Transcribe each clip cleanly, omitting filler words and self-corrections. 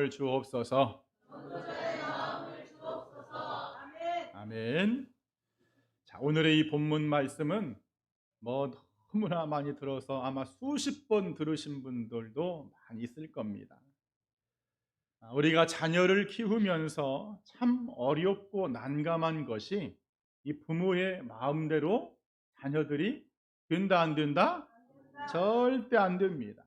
주옵소서. 아멘. 자, 오늘의 이 본문 말씀은 너무나 많이 들어서 아마 수십 번 들으신 분들도 많이 있을 겁니다. 우리가 자녀를 키우면서 참 어렵고 난감한 것이 이 부모의 마음대로 자녀들이 된다 안 된다? 절대 안 됩니다.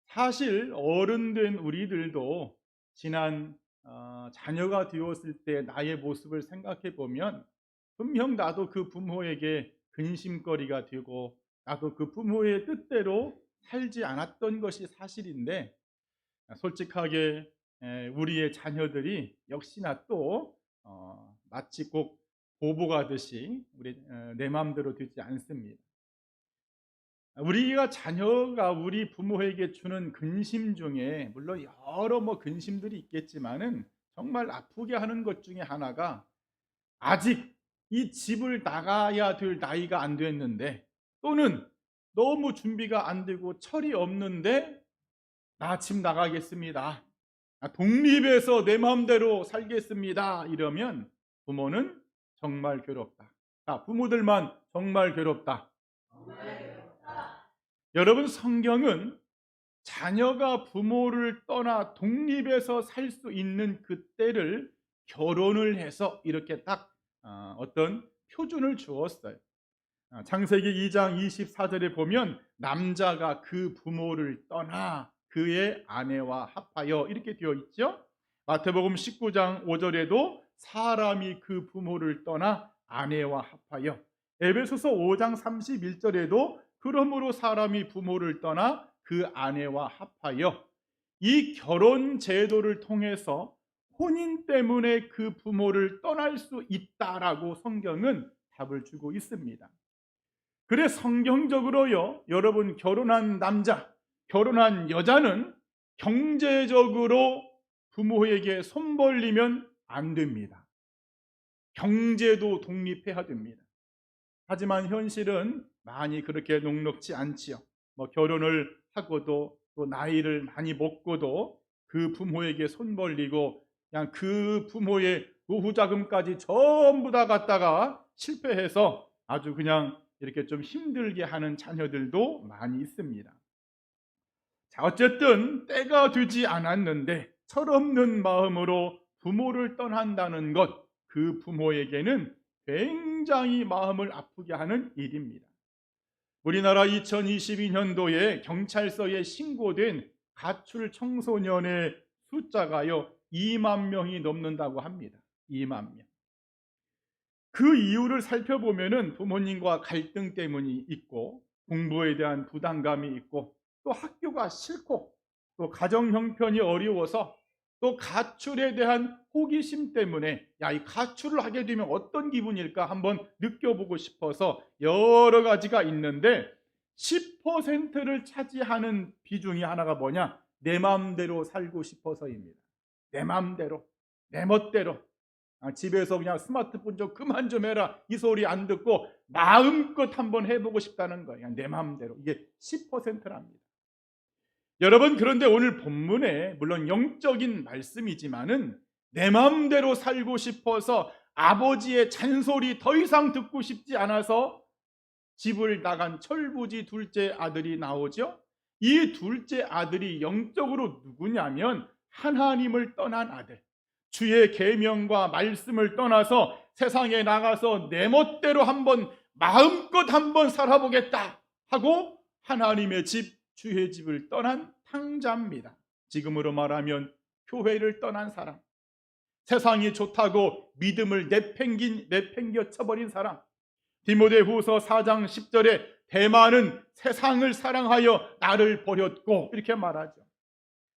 사실 어른 된 우리들도 지난 자녀가 되었을 때 나의 모습을 생각해 보면 분명 나도 그 부모에게 근심거리가 되고 나도 그 부모의 뜻대로 살지 않았던 것이 사실인데, 솔직하게 우리의 자녀들이 역시나 또 마치 꼭 보복하듯이 내 마음대로 되지 않습니다. 우리가 자녀가 우리 부모에게 주는 근심 중에 물론 여러 근심들이 있겠지만은 정말 아프게 하는 것 중에 하나가, 아직 이 집을 나가야 될 나이가 안 됐는데, 또는 너무 준비가 안 되고 철이 없는데 나 집 나가겠습니다, 독립해서 내 마음대로 살겠습니다, 이러면 부모는 정말 괴롭다. 부모들만 정말 괴롭다. 여러분, 성경은 자녀가 부모를 떠나 독립해서 살 수 있는 그때를 결혼을 해서 이렇게 딱 어떤 표준을 주었어요. 창세기 2장 24절에 보면 남자가 그 부모를 떠나 그의 아내와 합하여 이렇게 되어 있죠. 마태복음 19장 5절에도 사람이 그 부모를 떠나 아내와 합하여, 에베소서 5장 31절에도 그러므로 사람이 부모를 떠나 그 아내와 합하여, 이 결혼 제도를 통해서 혼인 때문에 그 부모를 떠날 수 있다라고 성경은 답을 주고 있습니다. 그래 성경적으로요, 여러분, 결혼한 남자, 결혼한 여자는 경제적으로 부모에게 손 벌리면 안 됩니다. 경제도 독립해야 됩니다. 하지만 현실은 많이 그렇게 녹록지 않지요. 결혼을 하고도 또 나이를 많이 먹고도 그 부모에게 손 벌리고 그냥 그 부모의 노후자금까지 전부 다 갖다가 실패해서 아주 그냥 이렇게 좀 힘들게 하는 자녀들도 많이 있습니다. 자, 어쨌든 때가 되지 않았는데 철없는 마음으로 부모를 떠난다는 것, 그 부모에게는 굉장히 마음을 아프게 하는 일입니다. 우리나라 2022년도에 경찰서에 신고된 가출 청소년의 숫자가요 2만 명이 넘는다고 합니다. 2만 명. 그 이유를 살펴보면은 부모님과 갈등 때문이 있고, 공부에 대한 부담감이 있고, 또 학교가 싫고, 또 가정 형편이 어려워서, 또 가출에 대한 호기심 때문에 이 가출을 하게 되면 어떤 기분일까 한번 느껴보고 싶어서 여러 가지가 있는데, 10%를 차지하는 비중이 하나가 뭐냐? 내 마음대로 살고 싶어서입니다. 내 마음대로, 내 멋대로. 집에서 그냥 스마트폰 좀 그만 좀 해라, 이 소리 안 듣고 마음껏 한번 해보고 싶다는 거예요. 그냥 내 마음대로. 이게 10%랍니다. 여러분, 그런데 오늘 본문에 물론 영적인 말씀이지만은 내 마음대로 살고 싶어서 아버지의 잔소리 더 이상 듣고 싶지 않아서 집을 나간 철부지 둘째 아들이 나오죠. 이 둘째 아들이 영적으로 누구냐면 하나님을 떠난 아들, 주의 계명과 말씀을 떠나서 세상에 나가서 내 멋대로 한번 마음껏 한번 살아보겠다 하고 하나님의 집, 주의 집을 떠난 탕자입니다. 지금으로 말하면 교회를 떠난 사람, 세상이 좋다고 믿음을 내팽겨 쳐버린 사람. 디모데후서 4장 10절에 대만은 세상을 사랑하여 나를 버렸고 이렇게 말하죠.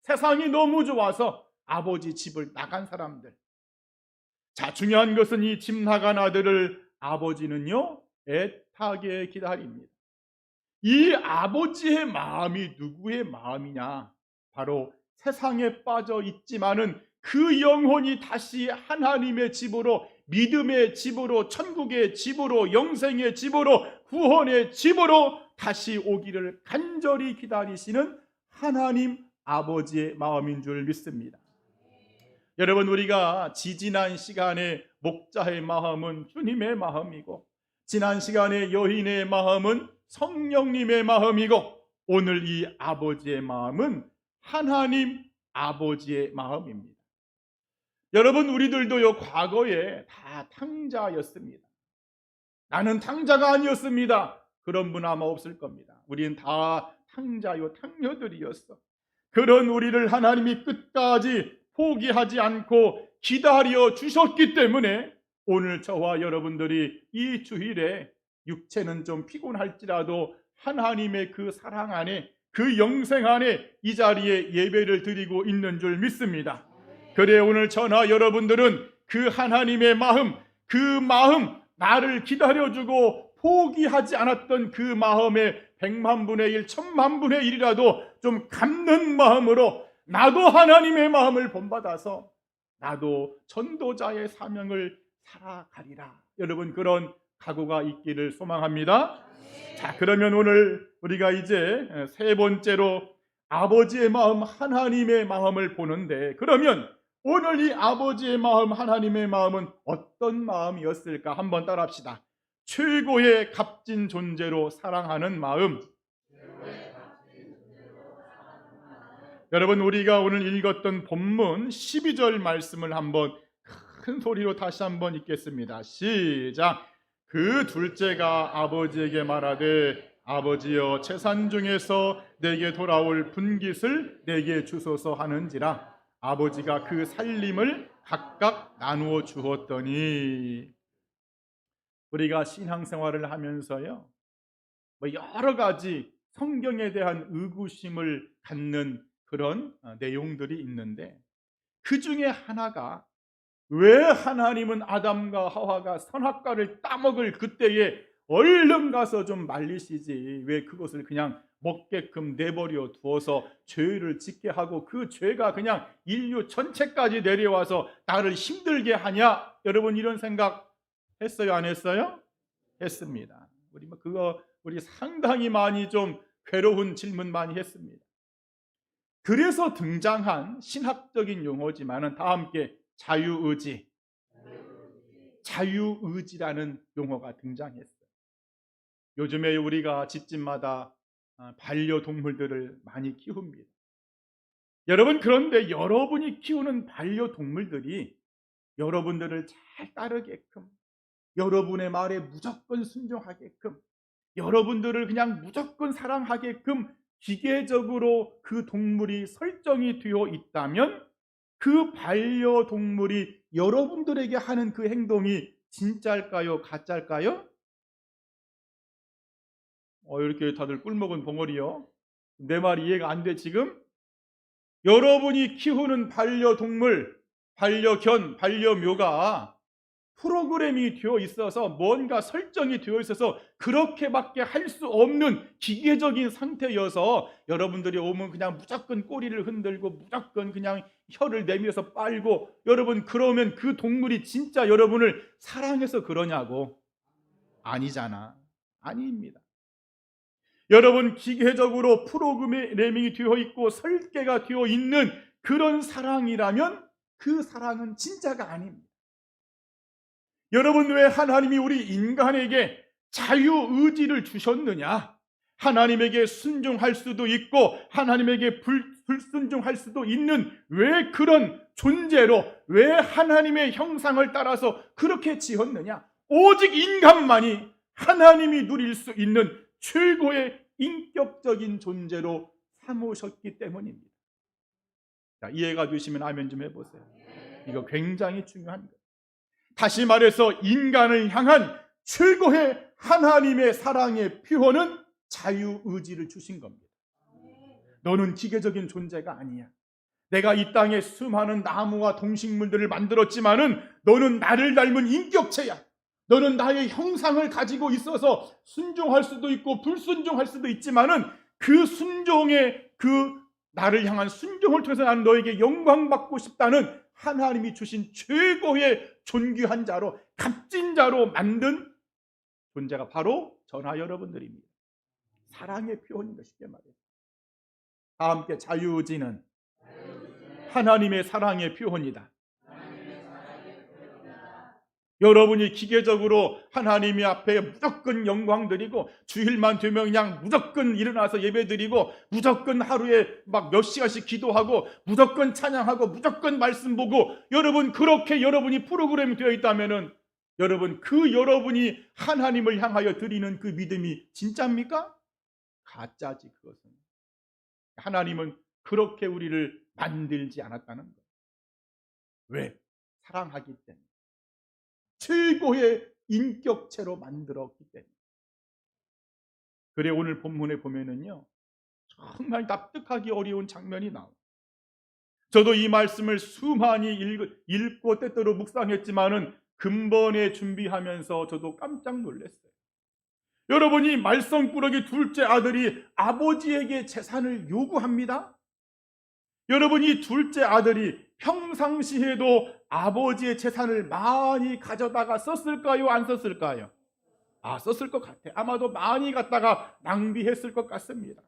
세상이 너무 좋아서 아버지 집을 나간 사람들. 자, 중요한 것은 이 집 나간 아들을 아버지는요 애타게 기다립니다. 이 아버지의 마음이 누구의 마음이냐? 바로 세상에 빠져 있지만은 그 영혼이 다시 하나님의 집으로, 믿음의 집으로, 천국의 집으로, 영생의 집으로, 구원의 집으로 다시 오기를 간절히 기다리시는 하나님 아버지의 마음인 줄 믿습니다. 여러분, 우리가 지지난 시간에 목자의 마음은 주님의 마음이고, 지난 시간에 여인의 마음은 성령님의 마음이고, 오늘 이 아버지의 마음은 하나님 아버지의 마음입니다. 여러분, 우리들도요, 과거에 다 탕자였습니다. 나는 탕자가 아니었습니다. 그런 분 아마 없을 겁니다. 우리는 다 탕자요, 탕녀들이었어. 그런 우리를 하나님이 끝까지 포기하지 않고 기다려 주셨기 때문에 오늘 저와 여러분들이 이 주일에 육체는 좀 피곤할지라도 하나님의 그 사랑 안에, 그 영생 안에 이 자리에 예배를 드리고 있는 줄 믿습니다. 그래, 오늘 저나 여러분들은 그 하나님의 마음, 그 마음, 나를 기다려주고 포기하지 않았던 그 마음의 100만 분의 1, 1000만 분의 1이라도 좀 갚는 마음으로 나도 하나님의 마음을 본받아서 나도 전도자의 사명을 살아가리라. 여러분, 그런 각오가 있기를 소망합니다. 자, 그러면 오늘 우리가 이제 세 번째로 아버지의 마음, 하나님의 마음을 보는데, 그러면 오늘 이 아버지의 마음, 하나님의 마음은 어떤 마음이었을까? 한번 따라합시다. 최고의 값진 존재로 사랑하는 마음. 여러분, 우리가 오늘 읽었던 본문 12절 말씀을 한번 큰 소리로 다시 한번 읽겠습니다. 시작. 그 둘째가 아버지에게 말하되 아버지여, 재산 중에서 내게 돌아올 분깃을 내게 주소서 하는지라. 아버지가 그 살림을 각각 나누어 주었더니. 우리가 신앙생활을 하면서요, 여러 가지 성경에 대한 의구심을 갖는 그런 내용들이 있는데, 그 중에 하나가 왜 하나님은 아담과 하와가 선악과를 따먹을 그때에 얼른 가서 좀 말리시지, 왜 그것을 그냥 먹게끔 내버려 두어서 죄를 짓게 하고 그 죄가 그냥 인류 전체까지 내려와서 나를 힘들게 하냐? 여러분, 이런 생각 했어요, 안 했어요? 했습니다. 우리 상당히 많이 좀 괴로운 질문 많이 했습니다. 그래서 등장한 신학적인 용어지만은 다 함께 자유의지라는 용어가 등장했어요. 요즘에 우리가 집집마다 반려동물들을 많이 키웁니다. 여러분, 그런데 여러분이 키우는 반려동물들이 여러분들을 잘 따르게끔, 여러분의 말에 무조건 순종하게끔, 여러분들을 그냥 무조건 사랑하게끔 기계적으로 그 동물이 설정이 되어 있다면, 그 반려동물이 여러분들에게 하는 그 행동이 진짜일까요? 가짜일까요? 이렇게 다들 꿀먹은 벙어리요. 내 말이 이해가 안 돼 지금? 여러분이 키우는 반려동물, 반려견, 반려묘가 프로그램이 되어 있어서, 뭔가 설정이 되어 있어서 그렇게밖에 할 수 없는 기계적인 상태여서 여러분들이 오면 그냥 무조건 꼬리를 흔들고 무조건 그냥 혀를 내밀어서 빨고, 여러분, 그러면 그 동물이 진짜 여러분을 사랑해서 그러냐고? 아니잖아. 아닙니다. 여러분, 기계적으로 프로그래밍이 되어 있고 설계가 되어 있는 그런 사랑이라면 그 사랑은 진짜가 아닙니다. 여러분, 왜 하나님이 우리 인간에게 자유의지를 주셨느냐? 하나님에게 순종할 수도 있고 하나님에게 불순종할 수도 있는, 왜 그런 존재로, 왜 하나님의 형상을 따라서 그렇게 지었느냐? 오직 인간만이 하나님이 누릴 수 있는 최고의 인격적인 존재로 삼으셨기 때문입니다. 자, 이해가 되시면 아멘 좀 해보세요. 이거 굉장히 중요한 거예요. 다시 말해서 인간을 향한 최고의 하나님의 사랑의 표현은 자유의지를 주신 겁니다. 너는 기계적인 존재가 아니야. 내가 이 땅에 수많은 나무와 동식물들을 만들었지만은 너는 나를 닮은 인격체야. 너는 나의 형상을 가지고 있어서 순종할 수도 있고 불순종할 수도 있지만은 그 순종의, 그 나를 향한 순종을 통해서 나는 너에게 영광받고 싶다는 하나님이 주신 최고의 존귀한 자로, 값진 자로 만든 존재가 바로 저나 여러분들입니다. 사랑의 표현인 것이게 말이에요. 다 함께 자유지는 하나님의 사랑의 표현이다. 여러분이 기계적으로 하나님의 앞에 무조건 영광 드리고 주일만 되면 그냥 무조건 일어나서 예배 드리고 무조건 하루에 막 몇 시간씩 기도하고 무조건 찬양하고 무조건 말씀 보고 여러분 그렇게 여러분이 프로그램이 되어 있다면은 여러분 그 여러분이 하나님을 향하여 드리는 그 믿음이 진짜입니까? 가짜지. 그것은 하나님은 그렇게 우리를 만들지 않았다는 거예요. 왜? 사랑하기 때문에. 최고의 인격체로 만들었기 때문에. 그래 오늘 본문에 보면은요 정말 납득하기 어려운 장면이 나와요. 저도 이 말씀을 수많이 읽고 때때로 묵상했지만은 근본에 준비하면서 저도 깜짝 놀랐어요. 여러분이 말썽꾸러기 둘째 아들이 아버지에게 재산을 요구합니다. 여러분 이 둘째 아들이 평상시에도 아버지의 재산을 많이 가져다가 썼을까요? 안 썼을까요? 썼을 것 같아요. 아마도 많이 갖다가 낭비했을 것 같습니다.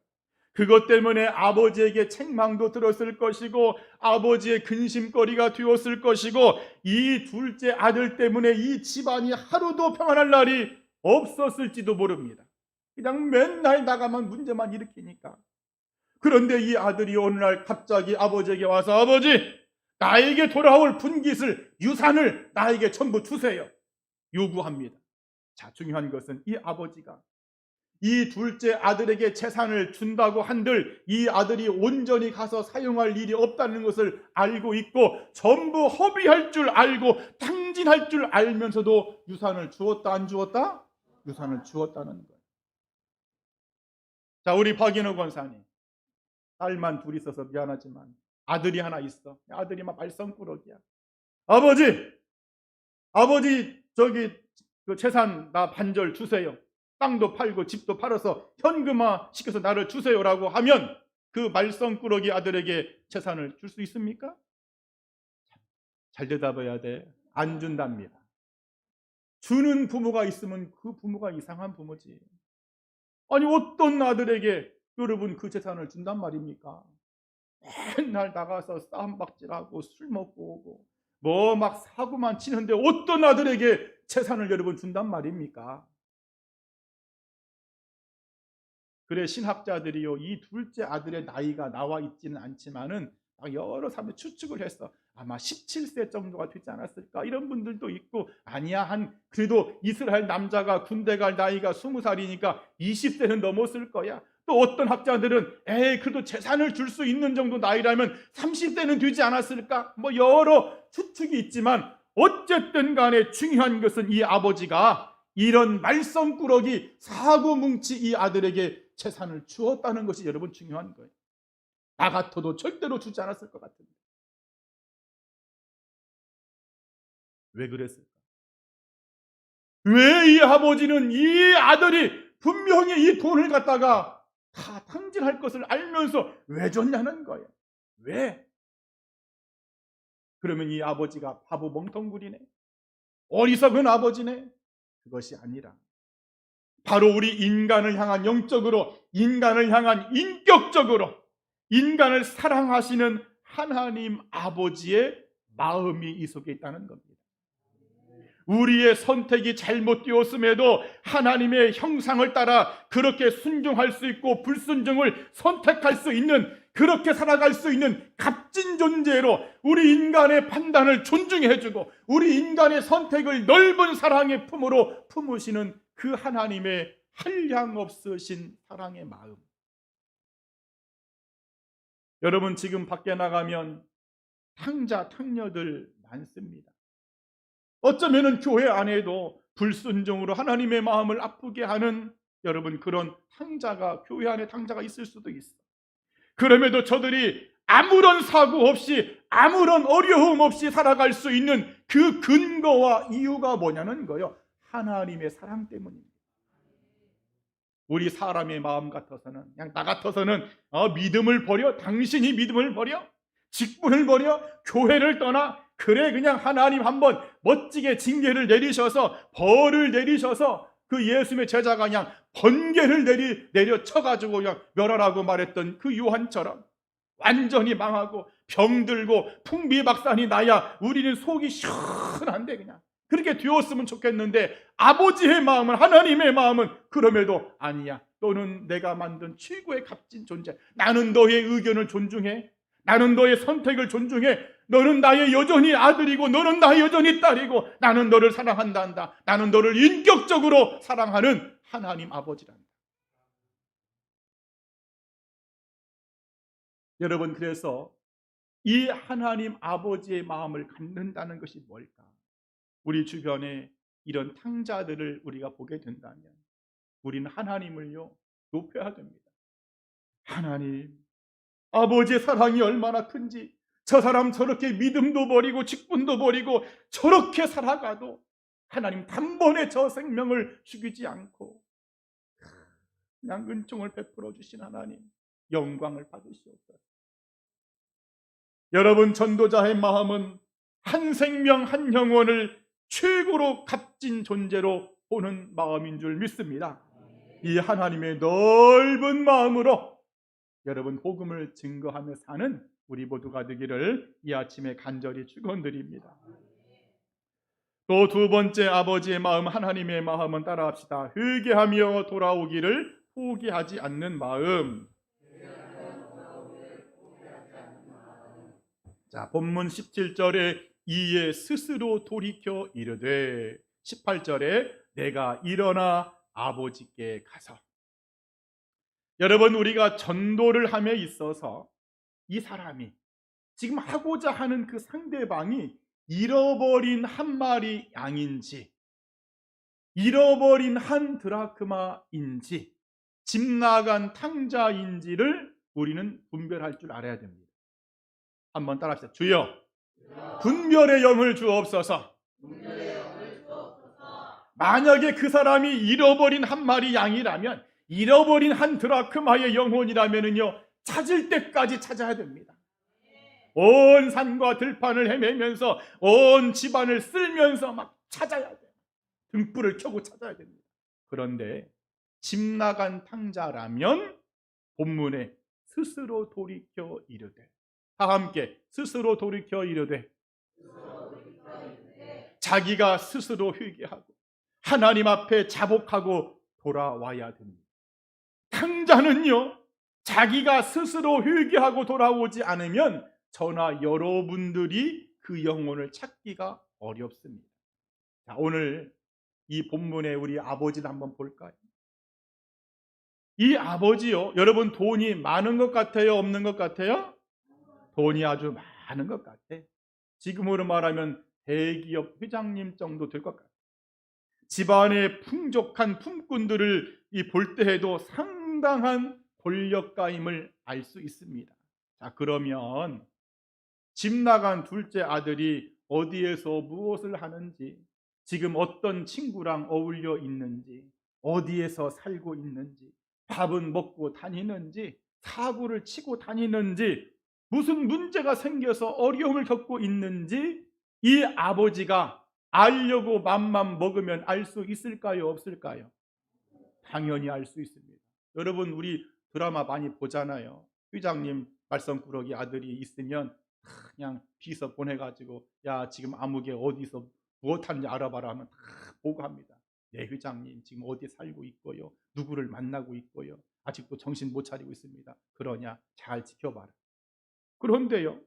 그것 때문에 아버지에게 책망도 들었을 것이고 아버지의 근심거리가 되었을 것이고 이 둘째 아들 때문에 이 집안이 하루도 평안할 날이 없었을지도 모릅니다. 그냥 맨날 나가면 문제만 일으키니까. 그런데 이 아들이 어느 날 갑자기 아버지에게 와서 아버지 나에게 돌아올 분깃을 유산을 나에게 전부 주세요 요구합니다. 자, 중요한 것은 이 아버지가 이 둘째 아들에게 재산을 준다고 한들 이 아들이 온전히 가서 사용할 일이 없다는 것을 알고 있고 전부 허비할 줄 알고 탕진할 줄 알면서도 유산을 주었다 안 주었다? 유산을 주었다는 거예요. 자, 우리 박인호 권사님 딸만 둘이 있어서 미안하지만 아들이 하나 있어. 아들이 막 말썽꾸러기야. 아버지 저기 그 재산 나 반절 주세요. 땅도 팔고 집도 팔아서 현금화 시켜서 나를 주세요라고 하면 그 말썽꾸러기 아들에게 재산을 줄 수 있습니까? 잘 대답해야 돼. 안 준답니다. 주는 부모가 있으면 그 부모가 이상한 부모지. 아니 어떤 아들에게 여러분 그 재산을 준단 말입니까? 맨날 나가서 싸움박질하고 술 먹고 오고 뭐 막 사고만 치는데 어떤 아들에게 재산을 여러분 준단 말입니까? 그래 신학자들이요 이 둘째 아들의 나이가 나와 있지는 않지만은 여러 사람들이 추측을 했어. 아마 17세 정도가 되지 않았을까 이런 분들도 있고 아니야 그래도 이스라엘 남자가 군대 갈 나이가 20살이니까 20세는 넘었을 거야. 또 어떤 학자들은 그래도 재산을 줄 수 있는 정도 나이라면 30대는 되지 않았을까 뭐 여러 추측이 있지만 어쨌든 간에 중요한 것은 이 아버지가 이런 말썽꾸러기 사고뭉치 이 아들에게 재산을 주었다는 것이 여러분 중요한 거예요. 나 같아도 절대로 주지 않았을 것 같은데 왜 그랬을까? 왜 이 아버지는 이 아들이 분명히 이 돈을 갖다가 다 탕진할 것을 알면서 왜 줬냐는 거예요. 왜? 그러면 이 아버지가 바보 멍텅구리네? 어리석은 아버지네? 그것이 아니라 바로 우리 인간을 향한 영적으로 인간을 향한 인격적으로 인간을 사랑하시는 하나님 아버지의 마음이 이 속에 있다는 겁니다. 우리의 선택이 잘못되었음에도 하나님의 형상을 따라 그렇게 순종할 수 있고 불순종을 선택할 수 있는 그렇게 살아갈 수 있는 값진 존재로 우리 인간의 판단을 존중해주고 우리 인간의 선택을 넓은 사랑의 품으로 품으시는 그 하나님의 한량없으신 사랑의 마음. 여러분 지금 밖에 나가면 탕자 탕녀들 많습니다. 어쩌면은 교회 안에도 불순종으로 하나님의 마음을 아프게 하는 여러분 그런 탕자가 교회 안에 탕자가 있을 수도 있어. 그럼에도 저들이 아무런 사고 없이 아무런 어려움 없이 살아갈 수 있는 그 근거와 이유가 뭐냐는 거예요. 하나님의 사랑 때문입니다. 우리 사람의 마음 같아서는 그냥 나 같아서는 믿음을 버려? 당신이 믿음을 버려? 직분을 버려? 교회를 떠나? 그래 그냥 하나님 한번 멋지게 징계를 내리셔서 벌을 내리셔서 그 예수님의 제자가 그냥 번개를 내려 쳐가지고 그냥 멸하라고 말했던 그 요한처럼 완전히 망하고 병들고 풍비박산이 나야 우리는 속이 시원한데 그냥 그렇게 되었으면 좋겠는데, 아버지의 마음은, 하나님의 마음은 그럼에도 아니야. 너는 내가 만든 최고의 값진 존재. 나는 너의 의견을 존중해. 나는 너의 선택을 존중해. 너는 나의 여전히 아들이고 너는 나의 여전히 딸이고 나는 너를 사랑한다. 나는 너를 인격적으로 사랑하는 하나님 아버지란다. 여러분, 그래서 이 하나님 아버지의 마음을 갖는다는 것이 뭘까? 우리 주변에 이런 탕자들을 우리가 보게 된다면 우리는 하나님을요 높여야 됩니다. 하나님, 아버지의 사랑이 얼마나 큰지, 저 사람 저렇게 믿음도 버리고 직분도 버리고 저렇게 살아가도 하나님 단번에 저 생명을 죽이지 않고 그냥 은총을 베풀어 주신 하나님, 영광을 받으시옵소서. 여러분, 전도자의 마음은 한 생명 한 영혼을 최고로 값진 존재로 보는 마음인 줄 믿습니다. 이 하나님의 넓은 마음으로 여러분 복음을 증거하며 사는 우리 모두가 되기를 이 아침에 간절히 축원드립니다. 또 두 번째, 아버지의 마음, 하나님의 마음은 따라합시다. 회개하며 돌아오기를 포기하지 않는 마음. 자, 본문 17절에 이에 스스로 돌이켜 이르되, 18절에 내가 일어나 아버지께 가서. 여러분, 우리가 전도를 함에 있어서 이 사람이 지금 하고자 하는 그 상대방이 잃어버린 한 마리 양인지, 잃어버린 한 드라크마인지, 집 나간 탕자인지를 우리는 분별할 줄 알아야 됩니다. 한번 따라합시다. 주여, 분별의 영을 주옵소서. 만약에 그 사람이 잃어버린 한 마리 양이라면, 잃어버린 한 드라크마의 영혼이라면요, 찾을 때까지 찾아야 됩니다. 온 산과 들판을 헤매면서 온 집안을 쓸면서 막 찾아야 돼요. 등불을 켜고 찾아야 됩니다. 그런데 집 나간 탕자라면 본문에 스스로 돌이켜 이르되, 다 함께 스스로 돌이켜 이르되, 자기가 스스로 회개하고 하나님 앞에 자복하고 돌아와야 됩니다. 탕자는요, 자기가 스스로 회개하고 돌아오지 않으면 저나 여러분들이 그 영혼을 찾기가 어렵습니다. 자, 오늘 이 본문에 우리 아버지를 한번 볼까요? 이 아버지요, 여러분 돈이 많은 것 같아요? 없는 것 같아요? 돈이 아주 많은 것 같아. 지금으로 말하면 대기업 회장님 정도 될 것 같아요. 집안의 풍족한 품꾼들을 볼 때에도 상당한 권력가임을 알 수 있습니다. 자, 그러면 집 나간 둘째 아들이 어디에서 무엇을 하는지, 지금 어떤 친구랑 어울려 있는지, 어디에서 살고 있는지, 밥은 먹고 다니는지, 사고를 치고 다니는지, 무슨 문제가 생겨서 어려움을 겪고 있는지 이 아버지가 알려고 맘만 먹으면 알 수 있을까요? 없을까요? 당연히 알 수 있습니다. 여러분, 우리 드라마 많이 보잖아요. 회장님 말썽꾸러기 아들이 있으면 그냥 비서 보내가지고 야, 지금 아무개 어디서 무엇 하는지 알아봐라 하면 다 보고합니다. 네, 회장님 지금 어디에 살고 있고요, 누구를 만나고 있고요, 아직도 정신 못 차리고 있습니다. 그러냐, 잘 지켜봐라. 그런데요,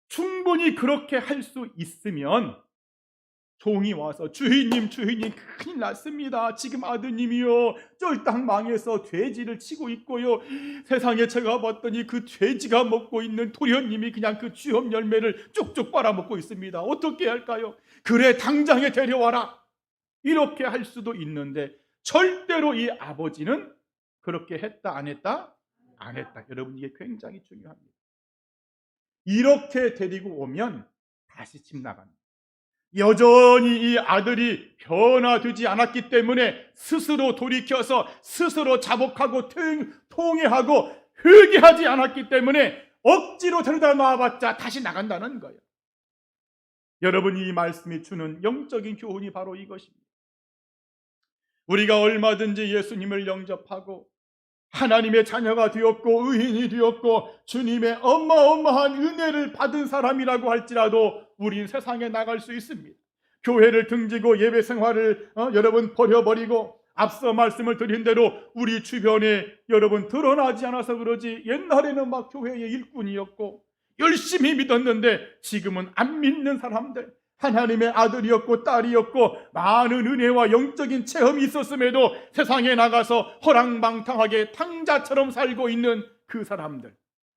충분히 그렇게 할 수 있으면 종이 와서 주인님 큰일 났습니다. 지금 아드님이요 쫄딱 망해서 돼지를 치고 있고요, 세상에 제가 봤더니 그 돼지가 먹고 있는 도련님이 그냥 그 쥐엄 열매를 쭉쭉 빨아먹고 있습니다. 어떻게 할까요? 그래, 당장에 데려와라. 이렇게 할 수도 있는데 절대로 이 아버지는 그렇게 했다 안 했다? 안 했다. 여러분, 이게 굉장히 중요합니다. 이렇게 데리고 오면 다시 집 나갑니다. 여전히 이 아들이 변화되지 않았기 때문에 스스로 돌이켜서 스스로 자복하고 통회하고 회개하지 않았기 때문에 억지로 데려다 놔봤자 다시 나간다는 거예요. 여러분, 이 말씀이 주는 영적인 교훈이 바로 이것입니다. 우리가 얼마든지 예수님을 영접하고 하나님의 자녀가 되었고 의인이 되었고 주님의 어마어마한 은혜를 받은 사람이라고 할지라도 우린 세상에 나갈 수 있습니다. 교회를 등지고 예배 생활을 여러분 버려버리고 앞서 말씀을 드린 대로 우리 주변에 여러분 드러나지 않아서 그러지, 옛날에는 막 교회의 일꾼이었고 열심히 믿었는데 지금은 안 믿는 사람들, 하나님의 아들이었고 딸이었고 많은 은혜와 영적인 체험이 있었음에도 세상에 나가서 허랑방탕하게 탕자처럼 살고 있는 그 사람들,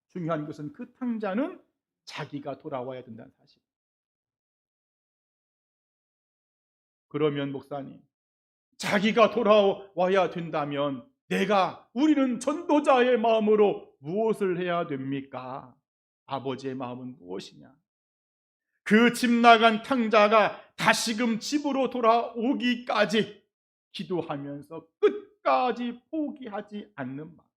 중요한 것은 그 탕자는 자기가 돌아와야 된다는 사실. 그러면 목사님, 자기가 돌아와야 된다면 우리는 전도자의 마음으로 무엇을 해야 됩니까? 아버지의 마음은 무엇이냐? 그 집 나간 탕자가 다시금 집으로 돌아오기까지 기도하면서 끝까지 포기하지 않는 마음.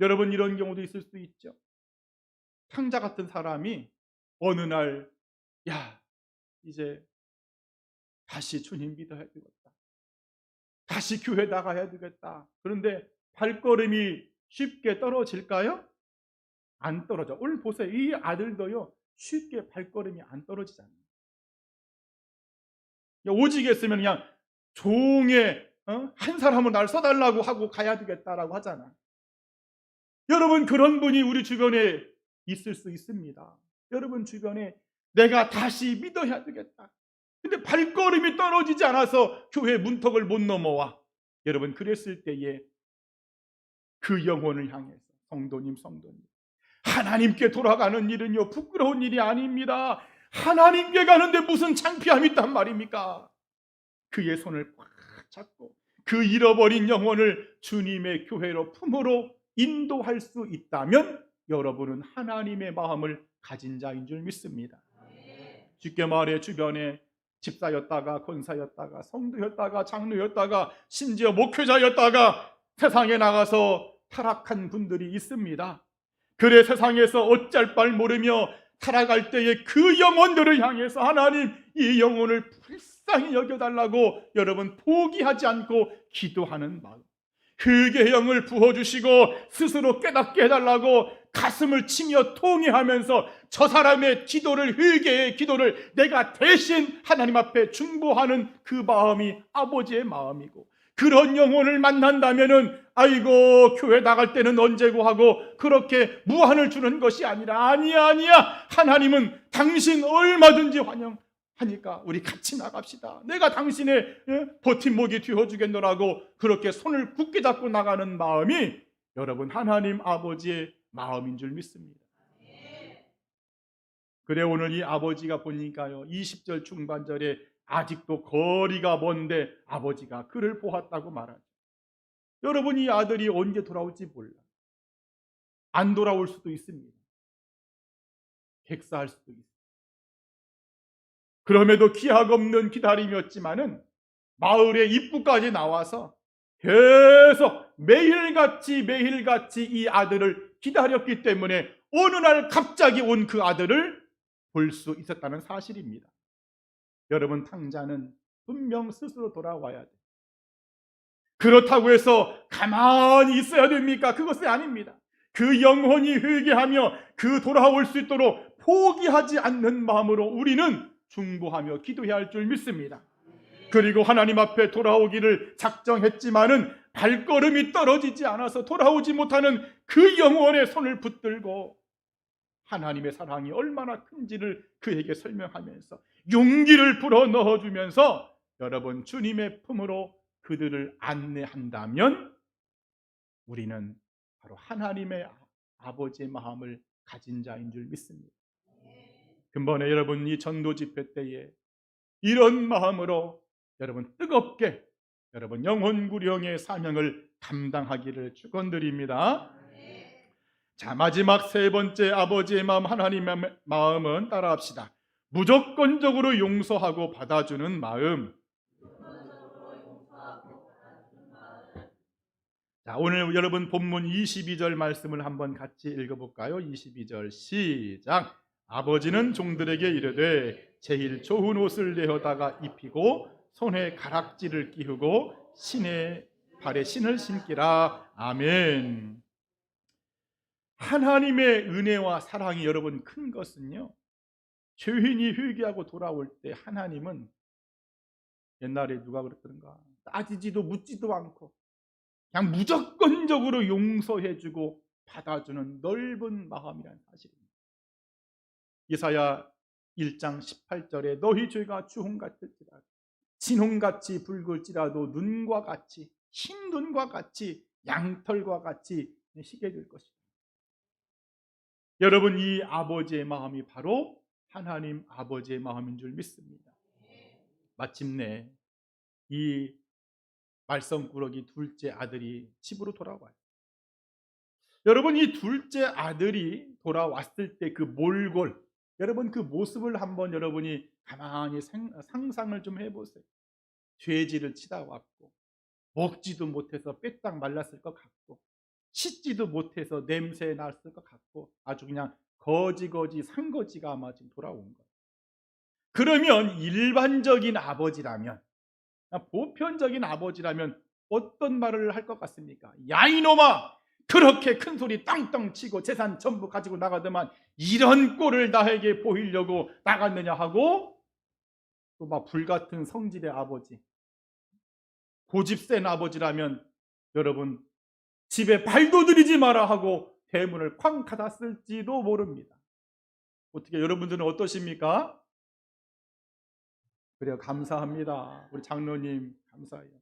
여러분, 이런 경우도 있을 수 있죠. 탕자 같은 사람이 어느 날 이제 다시 주님 믿어야 되겠다, 다시 교회 나가야 되겠다. 그런데 발걸음이 쉽게 떨어질까요? 안 떨어져. 오늘 보세요. 이 아들도요, 쉽게 발걸음이 안 떨어지잖아요. 오직 했으면 그냥 종에 한 사람을 날 써달라고 하고 가야 되겠다라고 하잖아. 여러분, 그런 분이 우리 주변에 있을 수 있습니다. 여러분 주변에 내가 다시 믿어야 되겠다, 근데 발걸음이 떨어지지 않아서 교회 문턱을 못 넘어와. 여러분, 그랬을 때에 그 영혼을 향해서 성도님, 하나님께 돌아가는 일은요 부끄러운 일이 아닙니다. 하나님께 가는데 무슨 창피함이 있단 말입니까? 그의 손을 꽉 잡고 그 잃어버린 영혼을 주님의 교회로 품으로 인도할 수 있다면 여러분은 하나님의 마음을 가진 자인 줄 믿습니다. 쉽게 말해 주변에 집사였다가 권사였다가 성도였다가 장로였다가 심지어 목회자였다가 세상에 나가서 타락한 분들이 있습니다. 그래 세상에서 어쩔 바를 모르며 타락할 때에 그 영혼들을 향해서 하나님, 이 영혼을 불쌍히 여겨달라고 여러분 포기하지 않고 기도하는 마음, 회개의 영을 부어주시고 스스로 깨닫게 해달라고 가슴을 치며 통회하면서 저 사람의 기도를, 회개의 기도를 내가 대신 하나님 앞에 중보하는 그 마음이 아버지의 마음이고, 그런 영혼을 만난다면은 아이고 교회 나갈 때는 언제고 하고 그렇게 무한을 주는 것이 아니라 아니야 하나님은 당신 얼마든지 환영하니까 우리 같이 나갑시다, 내가 당신의 버팀목이 되어주겠노라고 그렇게 손을 굳게 잡고 나가는 마음이 여러분 하나님 아버지의 마음인 줄 믿습니다. 그래 오늘 이 아버지가 보니까요 20절 중반절에 아직도 거리가 먼데 아버지가 그를 보았다고 말하죠. 여러분, 이 아들이 언제 돌아올지 몰라. 안 돌아올 수도 있습니다. 객사할 수도 있습니다. 그럼에도 기약 없는 기다림이었지만은 마을의 입구까지 나와서 계속 매일같이 이 아들을 기다렸기 때문에 어느 날 갑자기 온 그 아들을 볼 수 있었다는 사실입니다. 여러분, 탕자는 분명 스스로 돌아와야 돼요. 그렇다고 해서 가만히 있어야 됩니까? 그것이 아닙니다. 그 영혼이 회개하며 그 돌아올 수 있도록 포기하지 않는 마음으로 우리는 중보하며 기도해야 할 줄 믿습니다. 그리고 하나님 앞에 돌아오기를 작정했지만은 발걸음이 떨어지지 않아서 돌아오지 못하는 그 영혼의 손을 붙들고 하나님의 사랑이 얼마나 큰지를 그에게 설명하면서 용기를 불어 넣어주면서 여러분 주님의 품으로 그들을 안내한다면 우리는 바로 하나님의 아버지의 마음을 가진 자인 줄 믿습니다. 근본에 여러분 이 전도 집회 때에 이런 마음으로 여러분 뜨겁게 여러분 영혼 구령의 사명을 감당하기를 축원드립니다. 자, 마지막 세 번째 아버지의 마음, 하나님의 마음은 따라합시다. 무조건적으로 용서하고 받아주는 마음. 자, 오늘 여러분 본문 22절 말씀을 한번 같이 읽어볼까요? 22절 시작. 아버지는 종들에게 이르되 제일 좋은 옷을 내어다가 입히고 손에 가락지를 끼우고 신의 발에 신을 신기라. 아멘. 하나님의 은혜와 사랑이 여러분 큰 것은요, 죄인이 회개하고 돌아올 때 하나님은 옛날에 누가 그랬던가, 따지지도 묻지도 않고 그냥 무조건적으로 용서해주고 받아주는 넓은 마음이란 사실입니다. 이사야 1장 18절에 너희 죄가 주홍 같을지라도 진홍같이 붉을지라도 눈과 같이 흰 눈과 같이 양털과 같이 희게 될 것이다. 여러분, 이 아버지의 마음이 바로 하나님 아버지의 마음인 줄 믿습니다. 마침내 이 말썽꾸러기 둘째 아들이 집으로 돌아와요. 여러분, 이 둘째 아들이 돌아왔을 때 그 몰골, 여러분 그 모습을 한번 여러분이 가만히 상상을 좀 해보세요. 죄질을 치다 왔고 먹지도 못해서 빼딱 말랐을 것 같고 씻지도 못해서 냄새 났을 것 같고 아주 그냥 거지 산거지가 아마 지금 돌아온 거예요. 그러면 일반적인 아버지라면, 보편적인 아버지라면 어떤 말을 할 것 같습니까? 야 이놈아, 그렇게 큰 소리 땅땅 치고 재산 전부 가지고 나가더만 이런 꼴을 나에게 보이려고 나갔느냐 하고, 또 막 불같은 성질의 아버지, 고집 센 아버지라면 여러분 집에 발도 들이지 마라 하고 대문을 쾅 닫았을지도 모릅니다. 어떻게 여러분들은 어떠십니까? 그래요, 감사합니다. 우리 장로님 감사해요.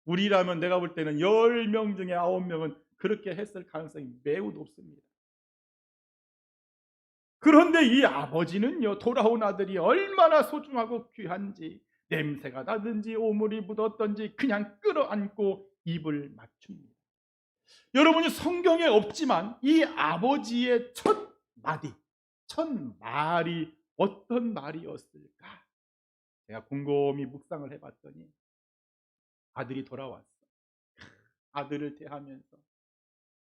우리라면 내가 볼 때는 10명 중에 9명은 그렇게 했을 가능성이 매우 높습니다. 그런데 이 아버지는요, 돌아온 아들이 얼마나 소중하고 귀한지, 냄새가 나든지 오물이 묻었든지 그냥 끌어안고 입을 맞춥니다. 여러분이 성경에 없지만 이 아버지의 첫 말이 어떤 말이었을까? 제가 곰곰이 묵상을 해봤더니 아들이 돌아왔어. 아들을 대하면서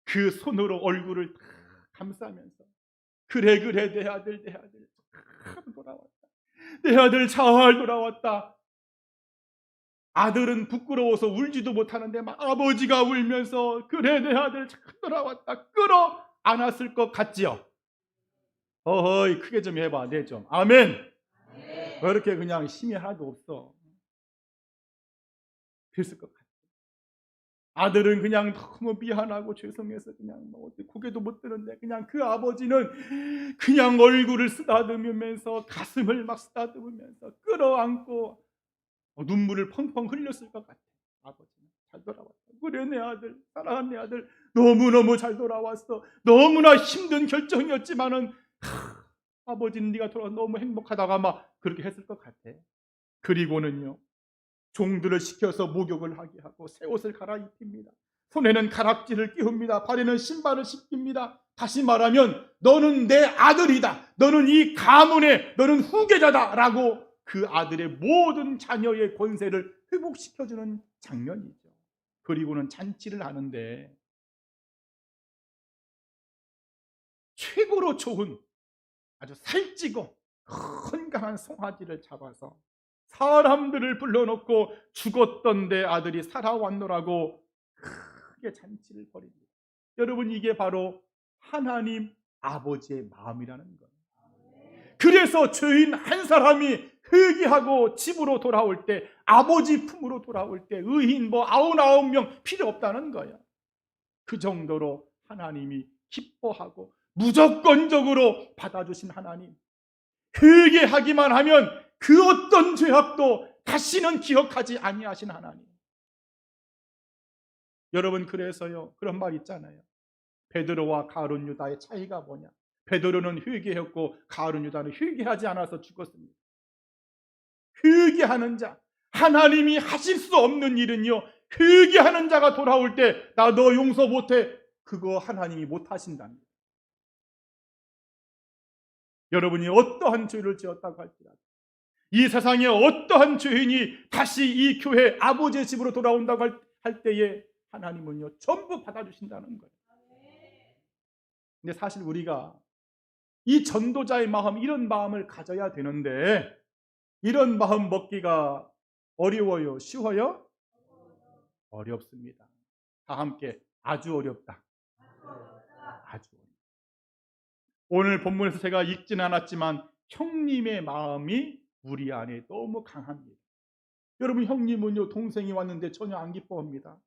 그 손으로 얼굴을 다 감싸면서 그래 내 아들 참 돌아왔다. 내 아들 잘 돌아왔다. 아들은 부끄러워서 울지도 못하는데 막 아버지가 울면서 그래 내 아들 잘 돌아왔다 끌어 안았을 것 같지요? 어허이, 크게 좀 해봐. 네, 좀 아멘. 그렇게 그냥 힘이 하나도 없어. 그랬을 것 같아. 아들은 그냥 너무 미안하고 죄송해서 그냥 고개도 못 드는데, 그냥 그 아버지는 그냥 얼굴을 쓰다듬으면서 가슴을 막 쓰다듬으면서 끌어안고 눈물을 펑펑 흘렸을 것 같아. 아버지는 잘 돌아왔다. 그래 내 아들, 사랑하는 내 아들 너무너무 잘 돌아왔어. 너무나 힘든 결정이었지만은 아버지는 네가 돌아와 너무 행복하다고 아마 그렇게 했을 것 같아. 그리고는요, 종들을 시켜서 목욕을 하게 하고 새 옷을 갈아입힙니다. 손에는 가락지를 끼웁니다. 발에는 신발을 신깁니다. 다시 말하면 너는 내 아들이다. 너는 이 가문의 너는 후계자다 라고 그 아들의 모든 자녀의 권세를 회복시켜주는 장면이죠. 그리고는 잔치를 하는데 최고로 좋은 아주 살찌고 건강한 송아지를 잡아서 사람들을 불러놓고 죽었던 내 아들이 살아왔노라고 크게 잔치를 벌입니다. 여러분, 이게 바로 하나님 아버지의 마음이라는 거예요. 그래서 죄인 한 사람이 회개하고 집으로 돌아올 때, 아버지 품으로 돌아올 때 의인 99명 필요 없다는 거예요. 그 정도로 하나님이 기뻐하고 무조건적으로 받아주신 하나님, 회개하기만 하면 그 어떤 죄악도 다시는 기억하지 아니하신 하나님. 여러분, 그래서요, 그런 말 있잖아요. 베드로와 가룟 유다의 차이가 뭐냐? 베드로는 회개했고 가룟 유다는 회개하지 않아서 죽었습니다. 회개하는 자, 하나님이 하실 수 없는 일은요, 회개하는 자가 돌아올 때 나 너 용서 못해, 그거 하나님이 못 하신답니다. 여러분이 어떠한 죄를 지었다고 할지라도, 이 세상에 어떠한 죄인이 다시 이 교회 아버지의 집으로 돌아온다고 할 때에 하나님은요 전부 받아주신다는 거예요. 근데 사실 우리가 이 전도자의 마음, 이런 마음을 가져야 되는데 이런 마음 먹기가 어려워요? 쉬워요? 어렵습니다. 다 함께 아주 어렵다. 아주 어렵다. 오늘 본문에서 제가 읽진 않았지만 형님의 마음이 우리 안에 너무 강합니다. 여러분, 형님은요, 동생이 왔는데 전혀 안 기뻐합니다.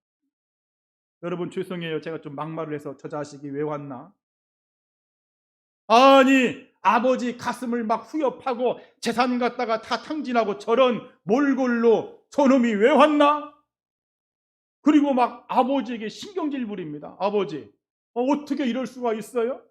여러분, 죄송해요. 제가 좀 막말을 해서 저 자식이 왜 왔나? 아니, 아버지 가슴을 막 후협하고 재산 갖다가 다 탕진하고 저런 몰골로 저놈이 왜 왔나? 그리고 막 아버지에게 신경질 부립니다. 아버지, 어떻게 이럴 수가 있어요?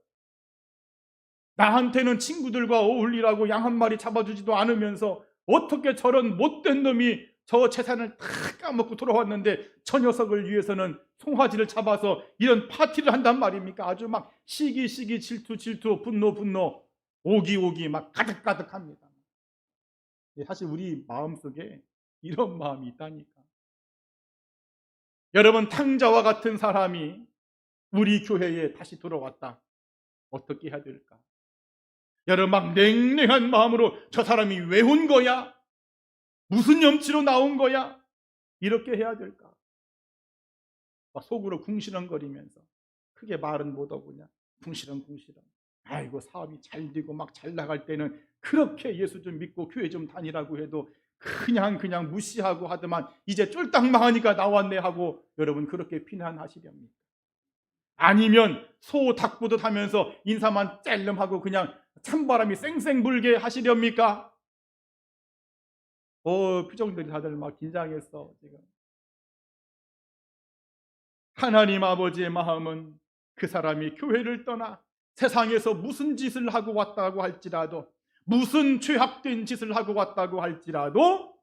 나한테는 친구들과 어울리라고 양 한 마리 잡아주지도 않으면서 어떻게 저런 못된 놈이 저 재산을 다 까먹고 돌아왔는데 저 녀석을 위해서는 송아지를 잡아서 이런 파티를 한단 말입니까? 아주 막 시기 질투 분노 오기 막 가득가득합니다. 사실 우리 마음속에 이런 마음이 있다니까. 여러분, 탕자와 같은 사람이 우리 교회에 다시 들어왔다. 어떻게 해야 될까? 여러분, 막 냉랭한 마음으로 저 사람이 왜 온 거야? 무슨 염치로 나온 거야? 이렇게 해야 될까? 막 속으로 궁시렁거리면서 크게 말은 못하고 궁시렁 아이고, 사업이 잘 되고 막 잘 나갈 때는 그렇게 예수 좀 믿고 교회 좀 다니라고 해도 그냥 무시하고 하더만 이제 쫄딱 망하니까 나왔네 하고 여러분 그렇게 비난하시렵니까? 아니면 소 닭부듯 하면서 인사만 짤름하고 그냥 찬바람이 쌩쌩 불게 하시렵니까? 표정들이 다들 막 긴장했어 지금. 하나님 아버지의 마음은 그 사람이 교회를 떠나 세상에서 무슨 짓을 하고 왔다고 할지라도, 무슨 죄악된 짓을 하고 왔다고 할지라도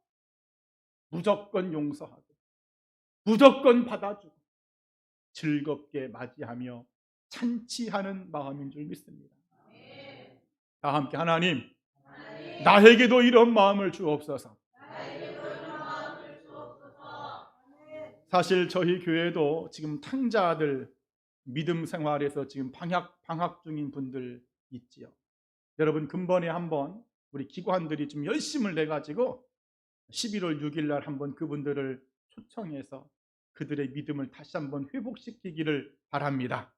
무조건 용서하고 무조건 받아주고 즐겁게 맞이하며 찬치하는 마음인 줄 믿습니다. 다 함께 하나님, 나에게도 이런 마음을 주옵소서. 사실 저희 교회도 지금 탕자들 믿음 생활에서 지금 방학 중인 분들 있지요. 여러분, 근본에 한번 우리 기관들이 좀 열심을 내가지고 11월 6일 날 한번 그분들을 초청해서 그들의 믿음을 다시 한번 회복시키기를 바랍니다.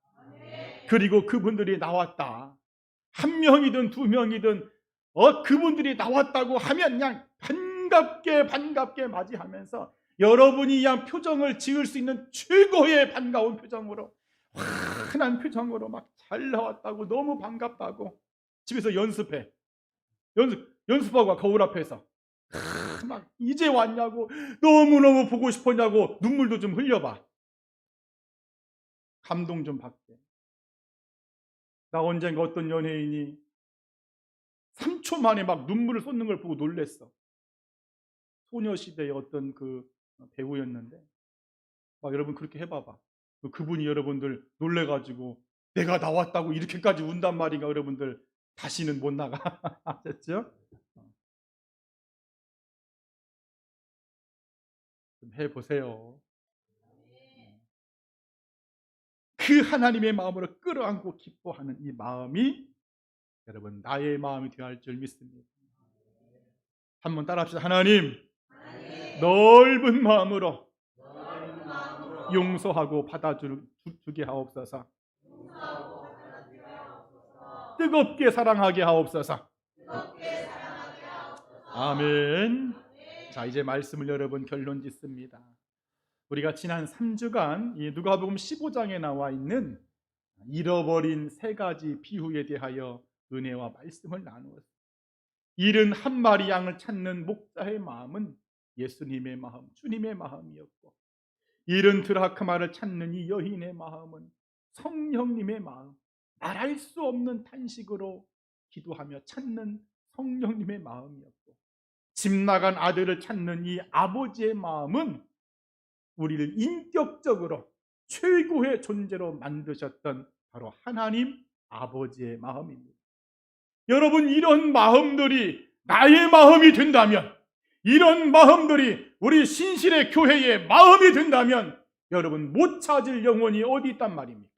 그리고 그분들이 나왔다, 한 명이든 두 명이든 그분들이 나왔다고 하면 그냥 반갑게 맞이하면서 여러분이 그냥 표정을 지을 수 있는 최고의 반가운 표정으로, 환한 표정으로 막 잘 나왔다고, 너무 반갑다고 집에서 연습하고 거울 앞에서 막 이제 왔냐고, 너무너무 보고 싶었냐고 눈물도 좀 흘려봐. 감동 좀 받게. 나 언젠가 어떤 연예인이 3초 만에 막 눈물을 쏟는 걸 보고 놀랬어. 소녀시대의 어떤 그 배우였는데, 막 여러분 그렇게 해봐봐. 그분이 여러분들 놀래가지고 내가 나왔다고 이렇게까지 운단 말인가. 여러분들 다시는 못 나가. 아셨죠? 좀 해보세요. 그 하나님의 마음으로 끌어안고 기뻐하는 이 마음이 여러분 나의 마음이 되어야 할 줄 믿습니다. 한번 따라합시다. 하나님, 넓은 마음으로 용서하고 받아주게 하옵소서. 뜨겁게 사랑하게 하옵소서. 아멘. 자, 이제 말씀을 여러분 결론 짓습니다. 우리가 지난 3주간 이 누가복음 15장에 나와 있는 잃어버린 세 가지 비유에 대하여 은혜와 말씀을 나누었습니다. 잃은 한 마리 양을 찾는 목자의 마음은 예수님의 마음, 주님의 마음이었고, 잃은 드라크마를 찾는 이 여인의 마음은 성령님의 마음, 말할 수 없는 탄식으로 기도하며 찾는 성령님의 마음이었고, 집 나간 아들을 찾는 이 아버지의 마음은 우리를 인격적으로 최고의 존재로 만드셨던 바로 하나님 아버지의 마음입니다. 여러분, 이런 마음들이 나의 마음이 된다면, 이런 마음들이 우리 신실의 교회의 마음이 된다면 여러분 못 찾을 영혼이 어디 있단 말입니까?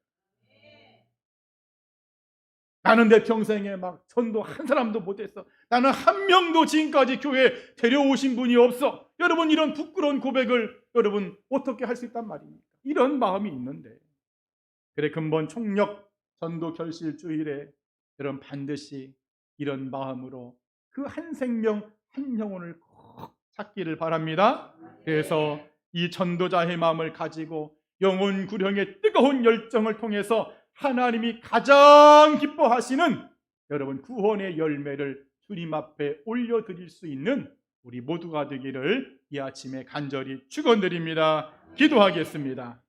나는 내 평생에 막 전도 한 사람도 못했어. 나는 한 명도 지금까지 교회에 데려오신 분이 없어. 여러분, 이런 부끄러운 고백을 여러분 어떻게 할 수 있단 말입니까? 이런 마음이 있는데, 그래, 근본 총력 전도 결실 주일에 여러분 반드시 이런 마음으로 그 한 생명 한 영혼을 꼭 찾기를 바랍니다. 그래서 이 전도자의 마음을 가지고 영혼 구령의 뜨거운 열정을 통해서 하나님이 가장 기뻐하시는 여러분 구원의 열매를 주님 앞에 올려드릴 수 있는 우리 모두가 되기를 이 아침에 간절히 축원드립니다. 기도하겠습니다.